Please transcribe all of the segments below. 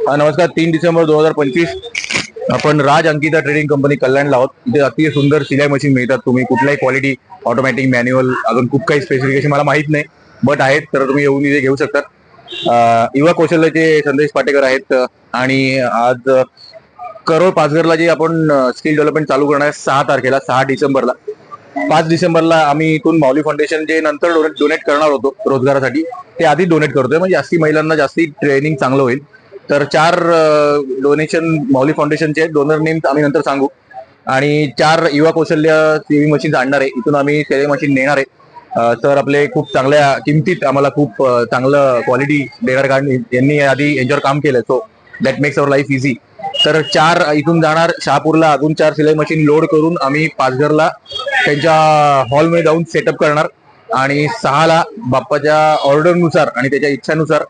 नमस्कार. 3 डिसेंबर 2025 आपण राज Ankita trading company कल्याणला आहोत. इथे अतिशय सुंदर सिलाई मशीन मिळतात. तुम्ही कुठल्याही क्वालिटी, ऑटोमॅटिक, मॅन्युअल, अजून खूप काही स्पेसिफिकेशन मला माहित नाही, बट आहेत, तर तुम्ही येऊन इथे घेऊ शकता. युवा कौशल्याचे संदेश पाटेकर आहेत आणि आज करोड पाचघरला जे आपण स्किल डेव्हलपमेंट चालू करणार आहे 6 तारखेला, 6 डिसेंबरला. 5 डिसेंबरला आम्ही इथून माऊली फाउंडेशन जे नंतर डोनेट करणार होतो रोजगारासाठी, ते आधी डोनेट करतोय, म्हणजे जास्ती महिलांना जास्ती ट्रेनिंग चांगलं होईल. तर 4 डोनेशन माऊली फाउंडेशनचे डोनर नेम्स आम्ही नंतर सांगू, आणि 4 युवा कौशल्य सेविंग मशीन आणणार आहे. इथून आम्ही सेविंग मशीन नेणार आहे. तर आपले खूप चांगल्या किमतीत आम्हाला खूप चांगलं क्वालिटी देणार, कारण यांनी आधी यांच्यावर काम केलं, so that makes our life easy. तर 4 इथून जाणार शहापूरला, अजून 4 सिलाई मशीन लोड करून आम्ही पाचघरला त्यांच्या हॉलमध्ये जाऊन सेटअप करणार, आणि 6ला बाप्पाच्या ऑर्डरनुसार आणि त्याच्या इच्छानुसार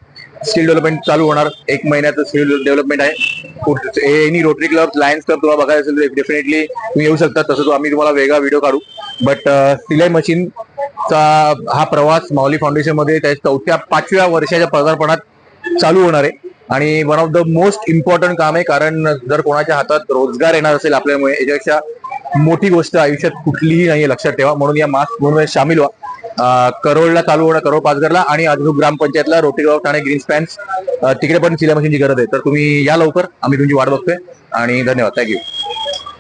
स्किल डेव्हलपमेंट चालू होणार. 1 महिन्याचं स्किल डेव्हलपमेंट आहे. Any Rotary club, Lions club तुम्हाला बघायला असेल तर डेफिनेटली तुम्ही येऊ शकता. तसं आम्ही तुम्हाला वेगळा व्हिडिओ काढू. बट सिलाई मशीनचा हा प्रवास माऊली फाउंडेशन मध्ये त्याच्या 4व्या-5व्या वर्षाच्या पदार्पणात चालू होणार आहे, आणि one of the most important काम आहे. कारण जर कोणाच्या हातात रोजगार येणार असेल आपल्यामुळे, याच्यापेक्षा मोठी गोष्ट आयुष्यात कुठलीही नाहीये, लक्षात ठेवा. म्हणून या मास्क म्हणून सामील व्हा. करोडला चालू होणार, करोड पाचघरला, आणि अजून ग्रामपंचायतला Rotary club Thane green spans, तिकडे पण सिलाई मशीनची गरज आहे. तर तुम्ही या लवकर, आम्ही तुमची वाट बघतोय, आणि धन्यवाद. थँक्यू.